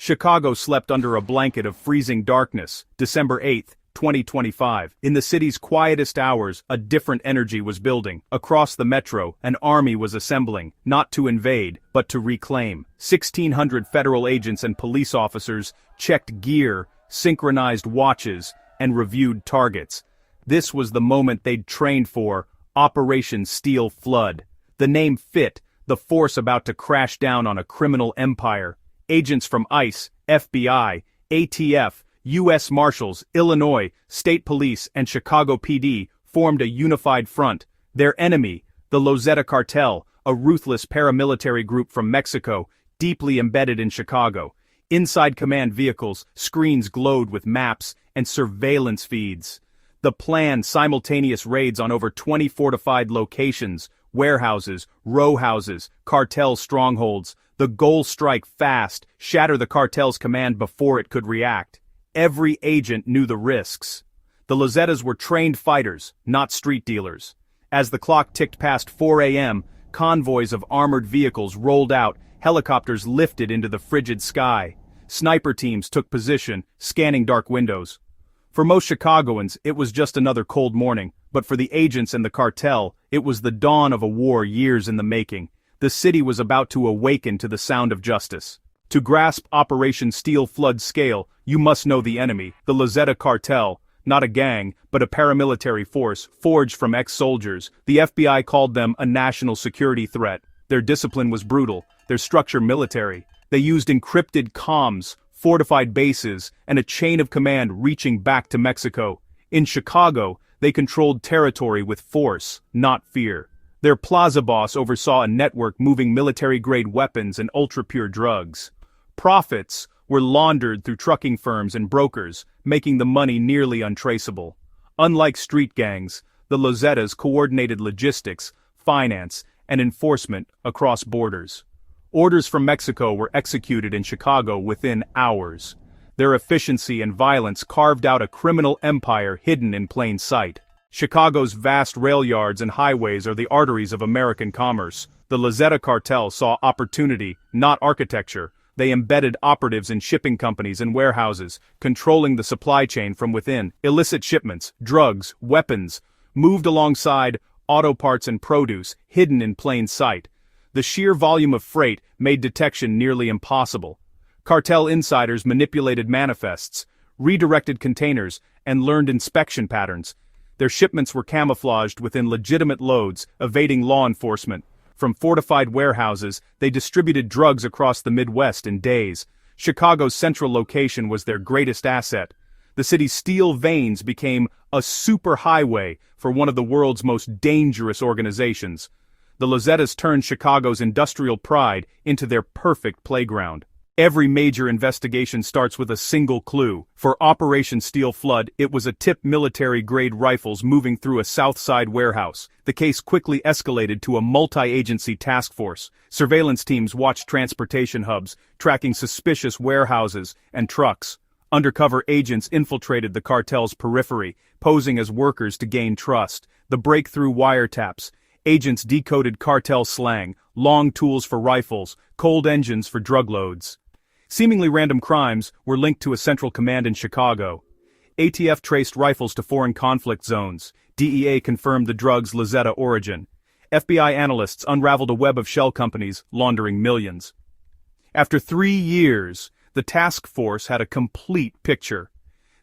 Chicago slept under a blanket of freezing darkness, December 8, 2025. In the city's quietest hours, a different energy was building. Across the metro, an army was assembling, not to invade, but to reclaim. 1,600 federal agents and police officers checked gear, synchronized watches, and reviewed targets. This was the moment they'd trained for, Operation Steel Flood. The name fit, the force about to crash down on a criminal empire. Agents from ICE, FBI, ATF, U.S. Marshals, Illinois, State Police, and Chicago PD formed a unified front. Their enemy, the Lozetta Cartel, a ruthless paramilitary group from Mexico, deeply embedded in Chicago. Inside command vehicles, screens glowed with maps and surveillance feeds. The plan: simultaneous raids on over 20 fortified locations, warehouses, row houses, cartel strongholds. The goal: strike fast, shatter the cartel's command before it could react. Every agent knew the risks. The Lozettas were trained fighters, not street dealers. As the clock ticked past 4 a.m., convoys of armored vehicles rolled out, helicopters lifted into the frigid sky. Sniper teams took position, scanning dark windows. For most Chicagoans, it was just another cold morning, but for the agents and the cartel, it was the dawn of a war years in the making. The city was about to awaken to the sound of justice. To grasp Operation Steel Flood's scale, you must know the enemy, the Lozetta Cartel, not a gang, but a paramilitary force, forged from ex-soldiers. The FBI called them a national security threat. Their discipline was brutal, their structure military. They used encrypted comms, fortified bases, and a chain of command reaching back to Mexico. In Chicago, they controlled territory with force, not fear. Their plaza boss oversaw a network moving military-grade weapons and ultra-pure drugs. Profits were laundered through trucking firms and brokers, making the money nearly untraceable. Unlike street gangs, the Lozettas coordinated logistics, finance, and enforcement across borders. Orders from Mexico were executed in Chicago within hours. Their efficiency and violence carved out a criminal empire hidden in plain sight. Chicago's vast rail yards and highways are the arteries of American commerce. The Lozetta Cartel saw opportunity, not architecture. They embedded operatives in shipping companies and warehouses, controlling the supply chain from within. Illicit shipments, drugs, weapons, moved alongside auto parts and produce, hidden in plain sight. The sheer volume of freight made detection nearly impossible. Cartel insiders manipulated manifests, redirected containers, and learned inspection patterns. Their shipments were camouflaged within legitimate loads, evading law enforcement. From fortified warehouses, they distributed drugs across the Midwest in days. Chicago's central location was their greatest asset. The city's steel veins became a superhighway for one of the world's most dangerous organizations. The Lozettas turned Chicago's industrial pride into their perfect playground. Every major investigation starts with a single clue. For Operation Steel Flood, it was a tipped military-grade rifles moving through a South Side warehouse. The case quickly escalated to a multi-agency task force. Surveillance teams watched transportation hubs, tracking suspicious warehouses and trucks. Undercover agents infiltrated the cartel's periphery, posing as workers to gain trust. The breakthrough wiretaps. Agents decoded cartel slang, long tools for rifles, cold engines for drug loads. Seemingly random crimes were linked to a central command in Chicago. ATF traced rifles to foreign conflict zones. DEA confirmed the drug's Lozetta origin. FBI analysts unraveled a web of shell companies laundering millions. After 3 years, the task force had a complete picture.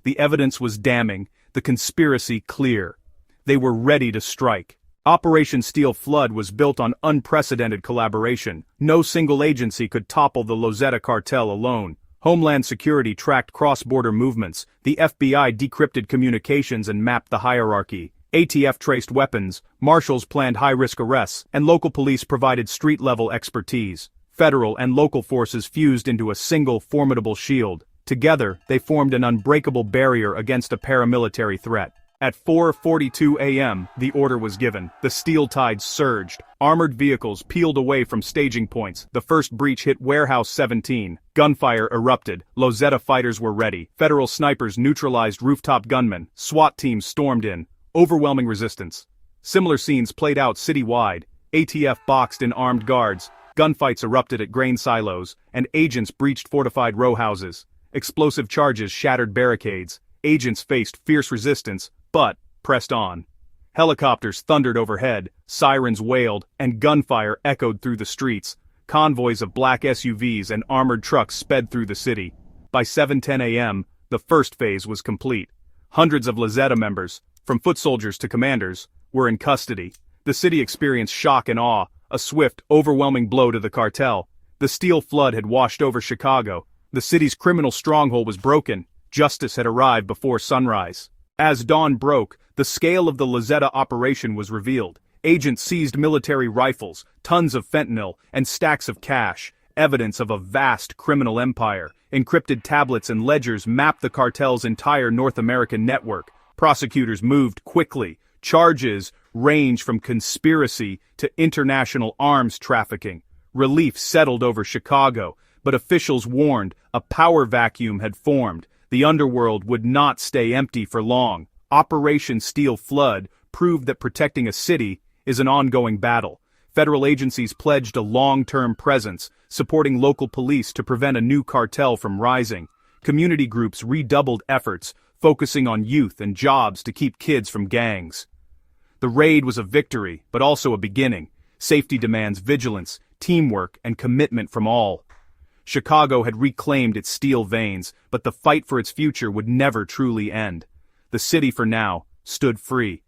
The evidence was damning, the conspiracy clear. They were ready to strike. Operation Steel Flood was built on unprecedented collaboration. No single agency could topple the Lozetta Cartel alone. Homeland Security tracked cross-border movements. The FBI decrypted communications and mapped the hierarchy. ATF traced weapons. Marshals planned high-risk arrests, and local police provided street-level expertise. Federal and local forces fused into a single formidable shield. Together, they formed an unbreakable barrier against a paramilitary threat. At 4:42 a.m., the order was given. The steel tide surged. Armored vehicles peeled away from staging points. The first breach hit Warehouse 17. Gunfire erupted. Lozetta fighters were ready. Federal snipers neutralized rooftop gunmen. SWAT teams stormed in. Overwhelming resistance. Similar scenes played out citywide. ATF boxed in armed guards. Gunfights erupted at grain silos, and agents breached fortified row houses. Explosive charges shattered barricades. Agents faced fierce resistance, but pressed on. Helicopters thundered overhead, sirens wailed, and gunfire echoed through the streets. Convoys of black SUVs and armored trucks sped through the city. By 7:10 a.m., the first phase was complete. Hundreds of Lazetta members, from foot soldiers to commanders, were in custody. The city experienced shock and awe, a swift, overwhelming blow to the cartel. The steel flood had washed over Chicago. The city's criminal stronghold was broken. Justice had arrived before sunrise. As dawn broke, the scale of the Lazetta operation was revealed. Agents seized military rifles, tons of fentanyl, and stacks of cash, evidence of a vast criminal empire. Encrypted tablets and ledgers mapped the cartel's entire North American network. Prosecutors moved quickly. Charges range from conspiracy to international arms trafficking. Relief settled over Chicago, but officials warned a power vacuum had formed. The underworld would not stay empty for long. Operation Steel Flood proved that protecting a city is an ongoing battle. Federal agencies pledged a long-term presence, supporting local police to prevent a new cartel from rising. Community groups redoubled efforts, focusing on youth and jobs to keep kids from gangs. The raid was a victory, but also a beginning. Safety demands vigilance, teamwork, and commitment from all. Chicago had reclaimed its steel veins, but the fight for its future would never truly end. The city, for now, stood free.